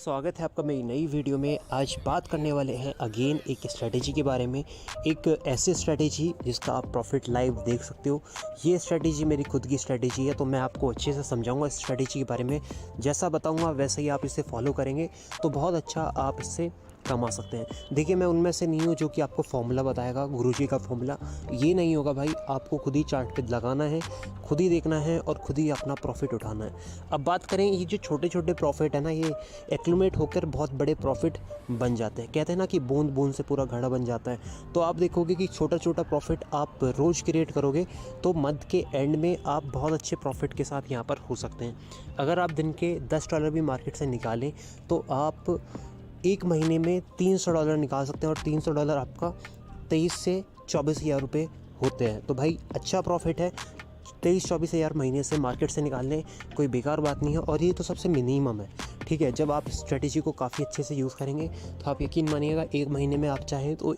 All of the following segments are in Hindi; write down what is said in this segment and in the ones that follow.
स्वागत है आपका मेरी नई वीडियो में। आज बात करने वाले हैं अगेन एक स्ट्रैटेजी के बारे में, एक ऐसी स्ट्रैटेजी जिसका आप प्रॉफिट लाइव देख सकते हो। ये स्ट्रैटेजी मेरी खुद की स्ट्रैटेजी है, तो मैं आपको अच्छे से समझाऊंगा इस स्ट्रैटेजी के बारे में। जैसा बताऊंगा वैसे ही आप इसे फॉलो करेंगे तो बहुत अच्छा आप इससे कमा सकते हैं। देखिए, मैं उनमें से नहीं हूँ जो कि आपको फॉर्मूला बताएगा, गुरुजी का फॉर्मूला ये नहीं होगा भाई। आपको खुद ही चार्ट पे लगाना है, खुद ही देखना है और खुद ही अपना प्रॉफिट उठाना है। अब बात करें, ये जो छोटे छोटे प्रॉफिट है ना, ये एक्यूमुलेट होकर बहुत बड़े प्रॉफिट बन जाते हैं। कहते हैं ना कि बूंद बूंद से पूरा घड़ा बन जाता है। तो आप देखोगे कि छोटा छोटा प्रॉफिट आप रोज़ क्रिएट करोगे तो मंथ के एंड में आप बहुत अच्छे प्रॉफिट के साथ यहाँ पर हो सकते हैं। अगर आप दिन के $10 भी मार्केट से निकालें तो आप एक महीने में $300 निकाल सकते हैं और $300 आपका 23 से 24 हज़ार रुपये होते हैं। तो भाई अच्छा प्रॉफिट है। 23-24 हज़ार महीने से मार्केट से निकालने कोई बेकार बात नहीं है, और ये तो सबसे मिनिमम है। ठीक है, जब आप स्ट्रेटेजी को काफ़ी अच्छे से यूज़ करेंगे तो आप यकीन मानिएगा एक महीने में आप चाहें तो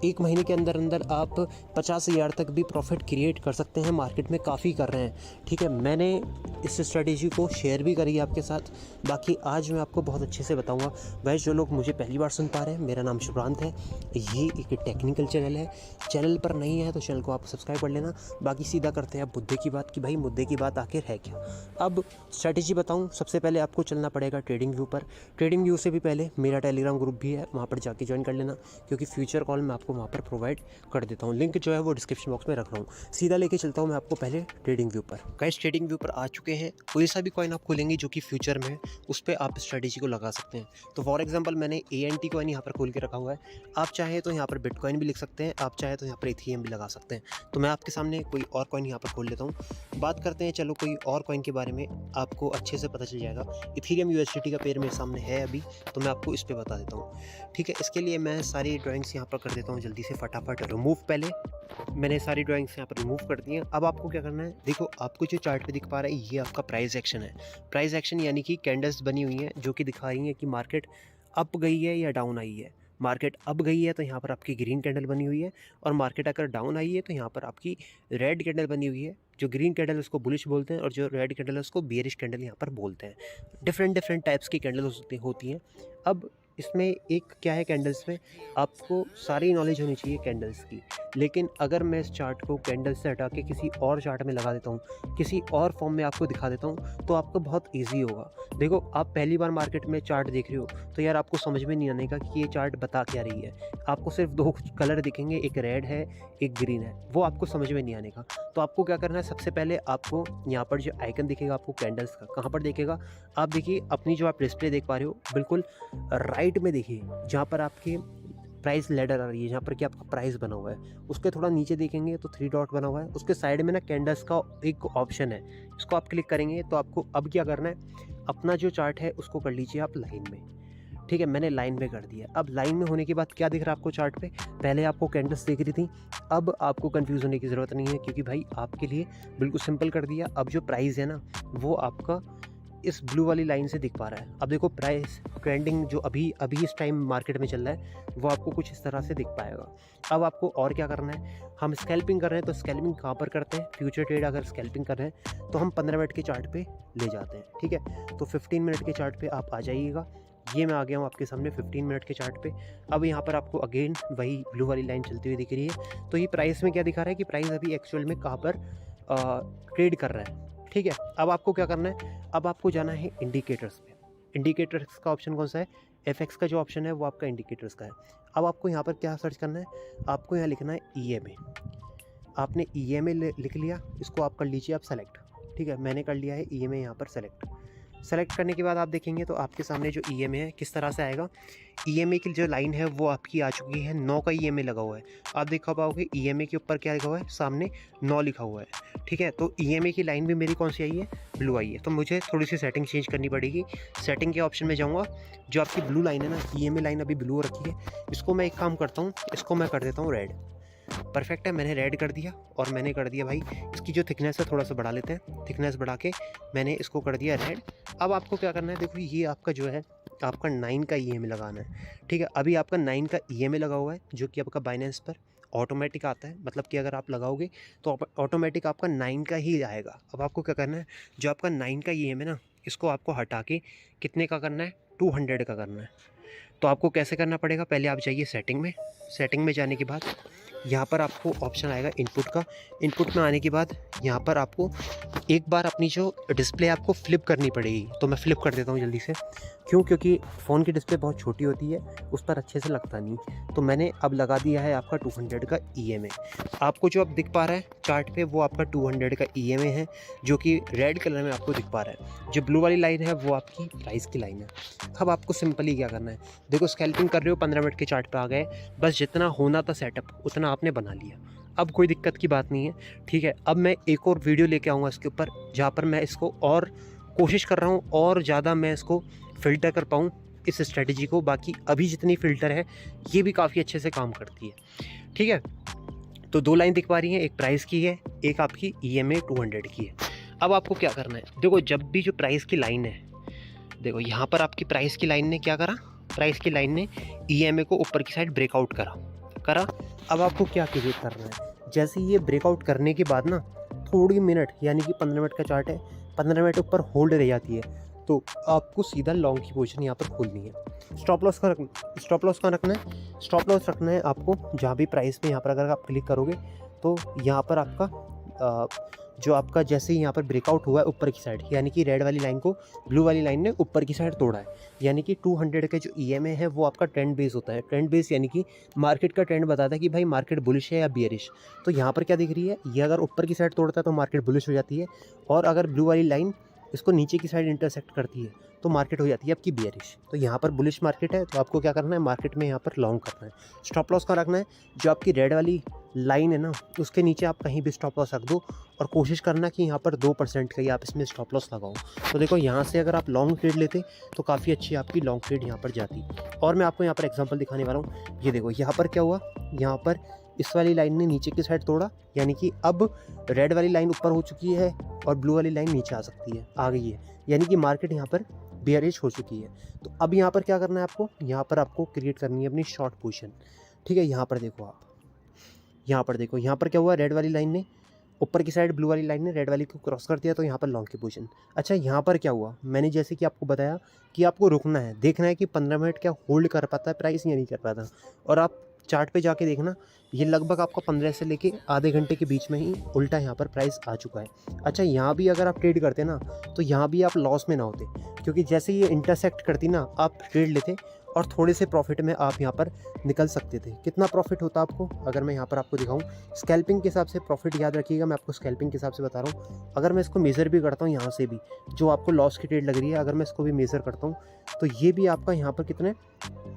एक महीने के अंदर अंदर आप 50 हज़ार तक भी प्रॉफिट क्रिएट कर सकते हैं। मार्केट में काफ़ी कर रहे हैं। ठीक है, मैंने इस स्ट्रेटेजी को शेयर भी करी है आपके साथ। बाकी आज मैं आपको बहुत अच्छे से बताऊंगा। वैसे जो लोग मुझे पहली बार सुन पा रहे हैं, मेरा नाम शुभ्रांत है। ये एक टेक्निकल चैनल है। चैनल पर नहीं है तो चैनल को आप सब्सक्राइब कर लेना। बाकी सीधा करते हैं आप मुद्दे की बात कि भाई मुद्दे की बात आखिर है क्या। अब स्ट्रेटेजी बताऊं, सबसे पहले आपको चलना पड़ेगा ट्रेडिंग व्यू पर। ट्रेडिंग व्यू से भी पहले मेरा टेलीग्राम ग्रुप भी है, वहाँ पर जाके ज्वाइन कर लेना, क्योंकि फ्यूचर कॉल मैं आपको वहाँ पर प्रोवाइड कर देता हूँ। लिंक जो है वो डिस्क्रिप्शन बॉक्स में रख रहा हूँ। सीधा लेके चलता हूँ मैं आपको पहले ट्रेडिंग व्यू पर। गाइस, ट्रेडिंग व्यू पर आ चुके हैं। कोई सा भी कॉइन आप खोलेंगे जो कि फ्यूचर में है, उस पर आप स्ट्रेटेजी को लगा सकते हैं। तो फॉर एग्जांपल मैंने ANT कॉइन यहाँ पर खोल के रखा हुआ है। आप चाहे तो यहाँ पर बिटकॉइन भी लिख सकते हैं, आप चाहे तो यहाँ पर इथेरियम भी लगा सकते हैं। तो मैं आपके सामने कोई और कॉइन यहाँ पर खोल लेता हूँ। बात करते हैं चलो कोई और कॉइन के बारे में, आपको अच्छे से पता चल जाएगा। इथेरियम USDT का पेयर मेरे सामने है अभी, तो मैं आपको इस पर बता देता हूँ। ठीक है, इसके लिए मैं सारी ड्राइंग्स यहाँ पर कर देता हूँ जल्दी से फटाफट रिमूव। पहले मैंने सारी ड्राइंग्स यहाँ पर रिमूव कर दी हैं। अब आपको क्या करना है, देखो आपको जो चार्ट पे दिख पा रहा है ये आपका प्राइस एक्शन है। प्राइस एक्शन यानी कि कैंडल्स बनी हुई हैं जो कि दिखा रही हैं कि मार्केट अप गई है या डाउन आई है। मार्केट अप गई है तो यहाँ पर आपकी ग्रीन कैंडल बनी हुई है, और मार्केट अगर डाउन आई है तो यहाँ पर आपकी रेड कैंडल बनी हुई है। जो ग्रीन कैंडल उसको बुलिश बोलते हैं और जो रेड कैंडल है उसको बेरिश कैंडल यहाँ पर बोलते हैं। डिफरेंट टाइप्स की कैंडल होती हैं। अब इसमें एक क्या है, कैंडल्स में आपको सारी नॉलेज होनी चाहिए कैंडल्स की। लेकिन अगर मैं इस चार्ट को कैंडल से हटा के किसी और चार्ट में लगा देता हूँ, किसी और फॉर्म में आपको दिखा देता हूँ, तो आपको बहुत इजी होगा। देखो, आप पहली बार मार्केट में चार्ट देख रहे हो तो यार आपको समझ में नहीं आने का कि ये चार्ट बता क्या रही है। आपको सिर्फ दो कलर दिखेंगे, एक रेड है एक ग्रीन है, वो आपको समझ में नहीं आने का। तो आपको क्या करना है, सबसे पहले आपको यहाँ पर जो आइकन दिखेगा आपको कैंडल्स का, कहाँ पर देखेगा आप देखिए, अपनी जो आप डिस्प्ले देख पा रहे हो बिल्कुल राइट में देखिए, जहाँ पर आपके प्राइस लेडर आ रही है, जहाँ पर कि आपका प्राइस बना हुआ है, उसके थोड़ा नीचे देखेंगे तो 3 डॉट बना हुआ है। उसके साइड में ना कैंडल्स का एक ऑप्शन है, इसको आप क्लिक करेंगे तो आपको अब क्या करना है, अपना जो चार्ट है उसको कर लीजिए आप लाइन में। ठीक है, मैंने लाइन में कर दिया। अब लाइन में होने के बाद क्या दिख रहा है आपको चार्ट पे, पहले आपको कैंडल्स दिख रही थी, अब आपको कंफ्यूज होने की ज़रूरत नहीं है, क्योंकि भाई आपके लिए बिल्कुल सिंपल कर दिया। अब जो प्राइस है ना वो आपका इस ब्लू वाली लाइन से दिख पा रहा है। अब देखो प्राइस ट्रेंडिंग जो अभी इस टाइम मार्केट में चल रहा है वो आपको कुछ इस तरह से दिख पाएगा। अब आपको और क्या करना है, हम स्कैल्पिंग कर रहे हैं तो स्कैल्पिंग कहाँ पर करते हैं, फ्यूचर ट्रेड अगर स्कैल्पिंग कर रहे हैं तो हम 15 मिनट के चार्ट पे ले जाते हैं। ठीक है, तो 15 मिनट के चार्ट पे आप आ जाइएगा। ये मैं आ गया हूँ आपके सामने 15 मिनट के चार्ट पे। अब यहाँ पर आपको अगेन वही ब्लू वाली लाइन चलती हुई दिख रही है। तो ये प्राइस में क्या दिखा रहा है कि प्राइस अभी एक्चुअल में कहाँ पर ट्रेड कर रहा है। ठीक है, अब आपको क्या करना है, अब आपको जाना है इंडिकेटर्स पे। इंडिकेटर्स का ऑप्शन कौन सा है, FX का जो ऑप्शन है वो आपका इंडिकेटर्स का है। अब आपको यहाँ पर क्या सर्च करना है, आपको यहाँ लिखना है EMA। आपने EMA लिख लिया, इसको आप कर लीजिए आप सेलेक्ट। ठीक है, मैंने कर लिया है EMA यहाँ पर सेलेक्ट करने के बाद आप देखेंगे तो आपके सामने जो EMA है किस तरह से आएगा। EMA की जो लाइन है वो आपकी आ चुकी है, 9 का EMA लगा हुआ है। आप देखा पाओगे EMA के ऊपर क्या लिखा हुआ है, सामने 9 लिखा हुआ है। ठीक है, तो EMA की लाइन भी मेरी कौन सी आई है, ब्लू आई है। तो मुझे थोड़ी सी सेटिंग चेंज करनी पड़ेगी। सेटिंग के ऑप्शन में जाऊँगा, जो आपकी ब्लू लाइन है ना, EMA लाइन अभी ब्लू रखी है, इसको मैं एक काम करता हूँ, इसको मैं कर देता हूँ रेड। परफेक्ट है, मैंने रेड कर दिया और मैंने कर दिया भाई इसकी जो थिकनेस है थोड़ा सा बढ़ा लेते हैं। थिकनेस बढ़ा के मैंने इसको कर दिया रेड। अब आपको क्या करना है, देखो ये आपका जो है आपका 9 का EMA लगाना है। ठीक है, अभी आपका 9 का EMA लगा हुआ है जो कि आपका बाइनेंस पर ऑटोमेटिक आता है, मतलब कि अगर आप लगाओगे तो ऑटोमेटिक आपका 9 का ही आएगा। अब आपको क्या करना है, जो आपका 9 का EMA है ना इसको आपको हटा के कितने का करना है, 200 का करना है। तो आपको कैसे करना पड़ेगा, पहले आप जाइए सेटिंग में। सेटिंग में जाने के बाद यहाँ पर आपको ऑप्शन आएगा इनपुट का। इनपुट में आने के बाद यहाँ पर आपको एक बार अपनी जो डिस्प्ले आपको फ्लिप करनी पड़ेगी। तो मैं फ्लिप कर देता हूँ जल्दी से, क्योंकि फ़ोन की डिस्प्ले बहुत छोटी होती है, उस पर अच्छे से लगता नहीं। तो मैंने अब लगा दिया है आपका 200 का EMA। आपको जो अब दिख पा रहा है चार्ट पे वो आपका 200 का EMA है, जो कि रेड कलर में आपको दिख पा रहा है। जो ब्लू वाली लाइन है वो आपकी प्राइस की लाइन है। अब आपको सिंपली क्या करना है, देखो स्कैल्पिंग कर रहे हो, 15 मिनट के चार्ट पे आ गए, बस जितना होना था सेटअप उतना आपने बना लिया। अब कोई दिक्कत की बात नहीं है, ठीक है। अब मैं एक और वीडियो लेके आऊँगा इसके ऊपर, जहाँ पर मैं इसको और कोशिश कर रहा हूँ और ज़्यादा मैं इसको फ़िल्टर कर पाऊँ इस स्ट्रेटजी को। बाकी अभी जितनी फ़िल्टर है ये भी काफ़ी अच्छे से काम करती है, ठीक है। तो 2 लाइन दिख पा रही हैं, एक प्राइस की है, एक आपकी EMA 200 की है। अब आपको क्या करना है, देखो जब भी जो प्राइस की लाइन है, देखो यहाँ पर आपकी प्राइस की लाइन ने क्या करा, प्राइस की लाइन ने EMA को ऊपर की साइड ब्रेकआउट करा। अब आपको क्या क्रिएट करना है, जैसे ये ब्रेकआउट करने के बाद ना थोड़ी मिनट, यानी कि 15 मिनट का चार्ट है, 15 मिनट ऊपर होल्ड रह जाती है, तो आपको सीधा लॉन्ग की पोजीशन यहाँ पर खोलनी है। स्टॉप लॉस का रखना है। स्टॉप लॉस रखना है आपको जहाँ भी प्राइस में, यहाँ पर अगर आप क्लिक करोगे तो यहाँ पर आपका जो आपका जैसे ही यहाँ पर ब्रेकआउट हुआ है ऊपर की साइड, यानी कि रेड वाली लाइन को ब्लू वाली लाइन ने ऊपर की साइड तोड़ा है, यानी कि 200 का जो EMA है वो आपका ट्रेंड बेस होता है। ट्रेंड बेस यानी कि मार्केट का ट्रेंड बताता है कि भाई मार्केट बुलिश है या बियरिश। तो यहाँ पर क्या दिख रही है, ये अगर ऊपर की साइड तोड़ता है तो मार्केट बुलिश हो जाती है, और अगर ब्लू वाली लाइन इसको नीचे की साइड इंटरसेक्ट करती है तो मार्केट हो जाती है आपकी बियरिश। तो यहाँ पर बुलिश मार्केट है, तो आपको क्या करना है, मार्केट में यहाँ पर लॉन्ग करना है। स्टॉप लॉस का रखना है, जो आपकी रेड वाली लाइन है ना उसके नीचे आप कहीं भी स्टॉप लॉस रख दो, और कोशिश करना कि यहाँ पर 2% का ही आप इसमें स्टॉप लॉस लगाओ। तो देखो यहाँ से अगर आप लॉन्ग ट्रेड लेते तो काफ़ी अच्छी आपकी लॉन्ग ट्रेड यहाँ पर जाती। और मैं आपको यहाँ पर एग्जांपल दिखाने वाला हूँ। ये देखो यहाँ पर क्या हुआ, यहाँ पर इस वाली लाइन ने नीचे की साइड तोड़ा, यानी कि अब रेड वाली लाइन ऊपर हो चुकी है और ब्लू वाली लाइन नीचे आ सकती है, आ गई है, यानी कि मार्केट यहाँ पर बेयरिश हो चुकी है। तो अब यहाँ पर क्या करना है आपको, यहाँ पर आपको क्रिएट करनी है अपनी शॉर्ट पोजीशन, ठीक है। यहाँ पर देखो आप, यहाँ पर देखो, यहाँ पर क्या हुआ, रेड वाली लाइन ने ऊपर की साइड, ब्लू वाली लाइन ने रेड वाली को क्रॉस कर दिया, तो यहाँ पर लॉन्ग की पोजीशन। अच्छा यहाँ पर क्या हुआ, मैंने जैसे कि आपको बताया कि आपको रुकना है, देखना है कि 15 मिनट क्या होल्ड कर पाता है प्राइस या नहीं कर पाता। और आप चार्ट पे जाके देखना, ये लगभग आपका 15 से लेके आधे घंटे के बीच में ही उल्टा यहाँ पर प्राइस आ चुका है। अच्छा यहाँ भी अगर आप ट्रेड करते ना तो यहाँ भी आप लॉस में ना होते, क्योंकि जैसे ये इंटरसेक्ट करती ना आप ट्रेड लेते और थोड़े से प्रॉफिट में आप यहाँ पर निकल सकते थे। कितना प्रॉफिट होता आपको, अगर मैं यहाँ पर आपको दिखाऊं स्कैल्पिंग के हिसाब से प्रॉफिट, याद रखिएगा मैं आपको स्कैल्पिंग के हिसाब से बता रहा हूँ। अगर मैं इसको मेज़र भी करता हूँ यहाँ से भी, जो आपको लॉस की ट्रेड लग रही है, अगर मैं इसको भी मेज़र करता हूँ तो ये भी आपका यहाँ पर कितने,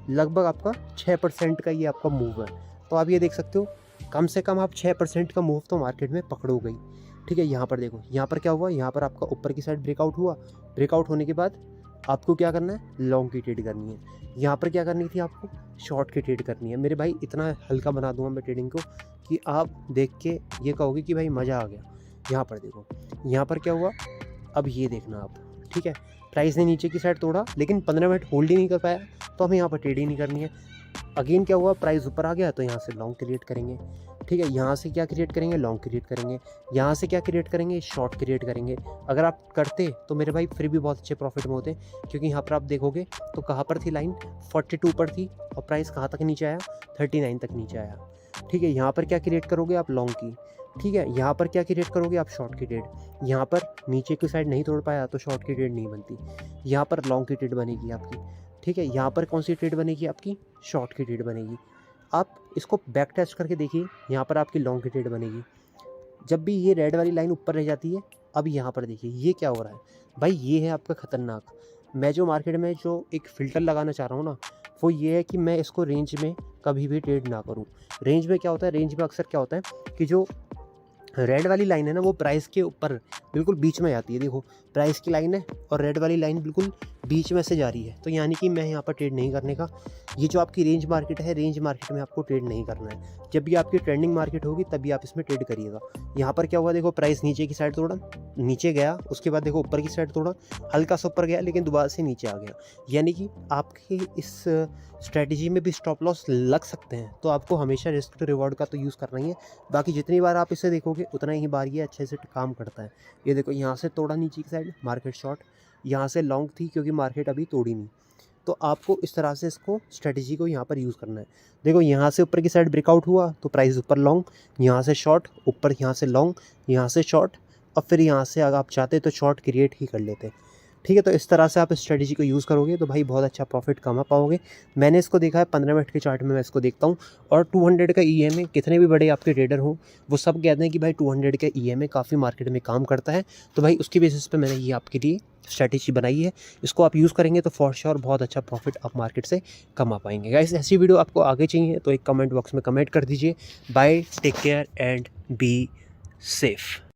लगभग आपका 6% का ये आपका मूव है। तो आप ये देख सकते हो कम से कम आप 6% का मूव तो मार्केट में पकड़ो गई, ठीक है। यहाँ पर देखो, यहाँ पर क्या हुआ, यहाँ पर आपका ऊपर की साइड ब्रेकआउट हुआ, ब्रेकआउट होने के बाद आपको क्या करना है, लॉन्ग की ट्रेड करनी है। यहाँ पर क्या करनी थी, आपको शॉर्ट की ट्रेड करनी है। मेरे भाई इतना हल्का बना दूंगा मैं ट्रेडिंग को कि आप देख के ये कहोगे कि भाई मज़ा आ गया। यहाँ पर देखो, यहाँ पर क्या हुआ, अब ये देखना आप, ठीक है। प्राइस ने नीचे की साइड तोड़ा लेकिन 15 मिनट होल्ड ही नहीं कर पाया, तो हमें यहाँ पर ट्रेड ही नहीं करनी है। अगेन क्या हुआ, प्राइस ऊपर आ गया तो यहाँ से लॉन्ग क्रिएट करेंगे, ठीक है। यहाँ से क्या क्रिएट करेंगे, लॉन्ग क्रिएट करेंगे। यहाँ से क्या क्रिएट करेंगे, शॉर्ट क्रिएट करेंगे। अगर आप करते तो मेरे भाई फिर भी बहुत अच्छे प्रॉफिट में होते, क्योंकि यहाँ पर आप देखोगे तो कहाँ पर थी लाइन, 42 पर थी, और प्राइस कहाँ तक नीचे आया, 39 तक नीचे आया, ठीक है। यहाँ पर क्या क्रिएट करोगे आप, लॉन्ग की, ठीक है। यहाँ पर क्या क्रिएट करोगे आप, शॉर्ट की ट्रेड। यहाँ पर नीचे की साइड नहीं तोड़ पाया तो शॉर्ट की ट्रेड नहीं बनती, यहाँ पर लॉन्ग की ट्रेड बनेगी आपकी, ठीक है। यहाँ पर कौन सी ट्रेड बनेगी आपकी, शॉर्ट की ट्रेड बनेगी। आप इसको बैक टेस्ट करके देखिए, यहाँ पर आपकी लॉन्ग की ट्रेड बनेगी। जब भी ये रेड वाली लाइन ऊपर रह जाती है, अब यहाँ पर देखिए ये क्या हो रहा है भाई, ये है आपका ख़तरनाक। मैं जो मार्केट में जो एक फ़िल्टर लगाना चाह रहा हूँ ना, वो ये है कि मैं इसको रेंज में कभी भी ट्रेड ना करूँ। रेंज में क्या होता है, रेंज में अक्सर क्या होता है कि जो रेड वाली लाइन है ना वो प्राइस के ऊपर बिल्कुल बीच में आती है। देखो प्राइस की लाइन है और रेड वाली लाइन बिल्कुल बीच में से जा रही है, तो यानी कि मैं यहाँ पर ट्रेड नहीं करने का। ये जो आपकी रेंज मार्केट है, रेंज मार्केट में आपको ट्रेड नहीं करना है। जब भी आपकी ट्रेंडिंग मार्केट होगी तभी आप इसमें ट्रेड करिएगा। यहाँ पर क्या हुआ, देखो प्राइस नीचे की साइड तोड़ा, नीचे गया, उसके बाद देखो ऊपर की साइड तोड़ा, हल्का सा ऊपर गया लेकिन दोबारा से नीचे आ गया। यानी कि आपके इस स्ट्रैटेजी में भी स्टॉप लॉस लग सकते हैं, तो आपको हमेशा रिस्क टू रिवॉर्ड का तो यूज़ करना ही है। बाकी जितनी बार आप इसे देखोगे उतना ही बार ये अच्छे से काम करता है। ये देखो यहाँ से तोड़ा नीचे की साइड, मार्केट शॉर्ट, यहाँ से लॉन्ग थी क्योंकि मार्केट अभी तोड़ी नहीं। तो आपको इस तरह से इसको स्ट्रेटजी को यहाँ पर यूज़ करना है। देखो यहाँ से ऊपर की साइड ब्रेकआउट हुआ तो प्राइस ऊपर लॉन्ग, यहाँ से शॉर्ट, ऊपर यहाँ से लॉन्ग, यहाँ से शॉर्ट, और फिर यहाँ से अगर आप चाहते तो शॉर्ट क्रिएट ही कर लेते। ठीक है, तो इस तरह से आप स्ट्रेटजी को यूज़ करोगे तो भाई बहुत अच्छा प्रॉफिट कमा पाओगे। मैंने इसको देखा है 15 मिनट के चार्ट में, मैं इसको देखता हूँ, और 200 का EMA, कितने भी बड़े आपके ट्रेडर हो वो सब कहते हैं कि भाई 200 का EMA काफ़ी मार्केट में काम करता है। तो भाई उसकी बेसिस पे मैंने ये आपके लिए स्ट्रैटेजी बनाई है। इसको आप यूज़ करेंगे तो फॉर श्योर बहुत अच्छा प्रॉफिट आप मार्केट से कमा पाएंगे। गाइस, ऐसी वीडियो आपको आगे चाहिए तो एक कमेंट बॉक्स में कमेंट कर दीजिए। Bye, take care and be safe.